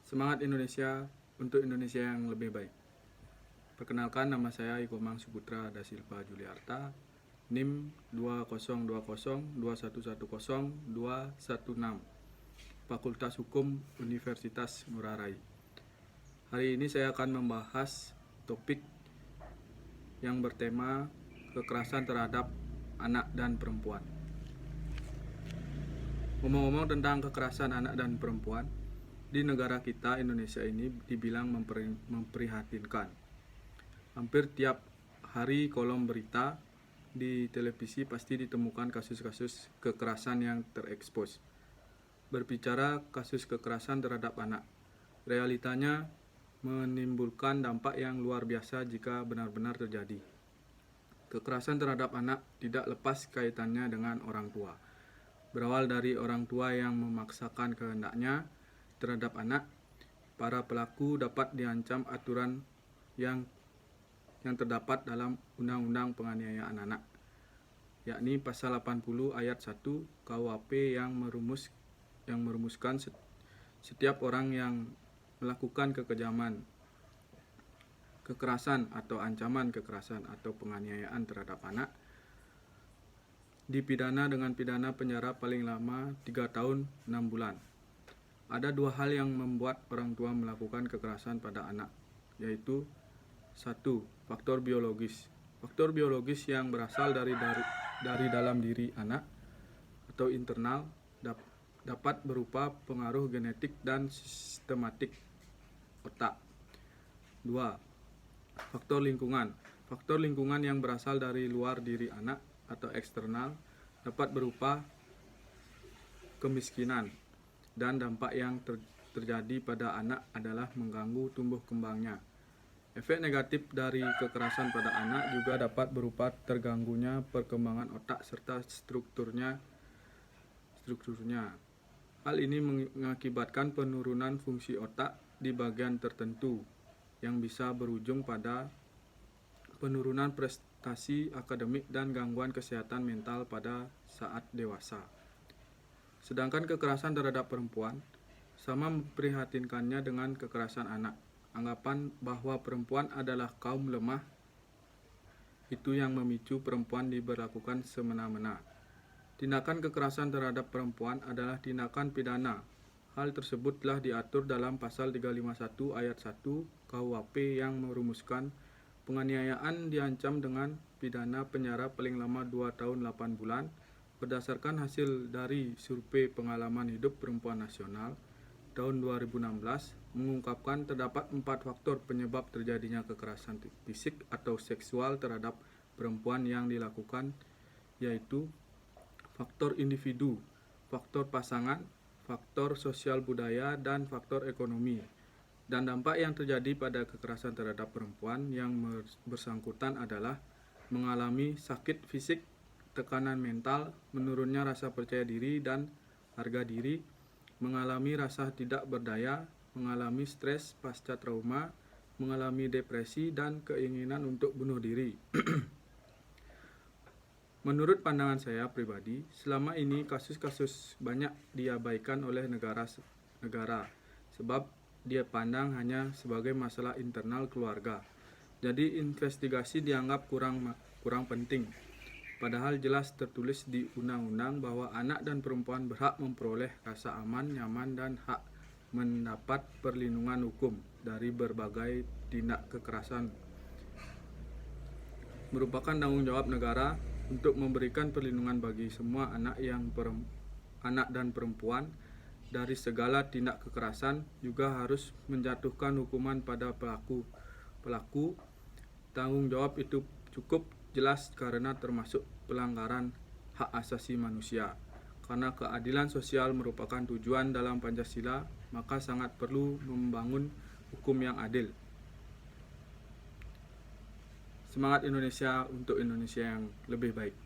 Semangat Indonesia untuk Indonesia yang lebih baik. Perkenalkan, nama saya Ikomang Suputra Da Silva Juliarta, NIM 20202110216216, Fakultas Hukum Universitas Ngurah Rai. Hari ini saya akan membahas topik yang bertema kekerasan terhadap anak dan perempuan. Ngomong-ngomong tentang kekerasan anak dan perempuan, di negara kita, Indonesia ini dibilang memprihatinkan. Hampir tiap hari kolom berita di televisi pasti ditemukan kasus-kasus kekerasan yang terekspos. Berbicara kasus kekerasan terhadap anak, realitanya menimbulkan dampak yang luar biasa jika benar-benar terjadi. Kekerasan terhadap anak tidak lepas kaitannya dengan orang tua. Berawal dari orang tua yang memaksakan kehendaknya terhadap anak, para pelaku dapat diancam aturan yang terdapat dalam Undang-Undang Penganiayaan Anak, yakni pasal 80 ayat 1 KUHP yang merumuskan setiap orang yang melakukan kekejaman, kekerasan atau ancaman kekerasan atau penganiayaan terhadap anak dipidana dengan pidana penjara paling lama 3 tahun 6 bulan. Ada dua hal yang membuat orang tua melakukan kekerasan pada anak, yaitu 1. Faktor biologis. Faktor biologis yang berasal dari dalam diri anak atau internal dapat berupa pengaruh genetik dan sistematik otak. 2. Faktor lingkungan. Faktor lingkungan yang berasal dari luar diri anak atau eksternal dapat berupa kemiskinan, dan dampak yang terjadi pada anak adalah mengganggu tumbuh kembangnya. Efek negatif dari kekerasan pada anak juga dapat berupa terganggunya perkembangan otak serta strukturnya. Hal ini mengakibatkan penurunan fungsi otak di bagian tertentu yang bisa berujung pada penurunan prestasi akademik dan gangguan kesehatan mental pada saat dewasa. Sedangkan kekerasan terhadap perempuan sama memprihatinkannya dengan kekerasan anak. Anggapan bahwa perempuan adalah kaum lemah itu yang memicu perempuan diberlakukan semena-mena. Tindakan kekerasan terhadap perempuan adalah tindakan pidana. Hal tersebut telah diatur dalam pasal 351 ayat 1 KUHP yang merumuskan penganiayaan diancam dengan pidana penjara paling lama 2 tahun 8 bulan. Berdasarkan hasil dari Survei Pengalaman Hidup Perempuan Nasional tahun 2016 mengungkapkan terdapat 4 faktor penyebab terjadinya kekerasan fisik atau seksual terhadap perempuan yang dilakukan, yaitu faktor individu, faktor pasangan, faktor sosial budaya, dan faktor ekonomi. Dan dampak yang terjadi pada kekerasan terhadap perempuan yang bersangkutan adalah mengalami sakit fisik, tekanan mental, menurunnya rasa percaya diri dan harga diri, mengalami rasa tidak berdaya, mengalami stres pasca trauma, mengalami depresi, dan keinginan untuk bunuh diri. Menurut pandangan saya pribadi, selama ini kasus-kasus banyak diabaikan oleh negara sebab dia pandang hanya sebagai masalah internal keluarga. Jadi investigasi dianggap kurang penting. Padahal jelas tertulis di undang-undang bahwa anak dan perempuan berhak memperoleh rasa aman, nyaman, dan hak mendapat perlindungan hukum dari berbagai tindak kekerasan. Merupakan tanggung jawab negara untuk memberikan perlindungan bagi semua anak dan perempuan dari segala tindak kekerasan, juga harus menjatuhkan hukuman pada pelaku. Tanggung jawab itu cukup jelas karena termasuk pelanggaran hak asasi manusia. Karena keadilan sosial merupakan tujuan dalam Pancasila, maka sangat perlu membangun hukum yang adil. Semangat Indonesia untuk Indonesia yang lebih baik.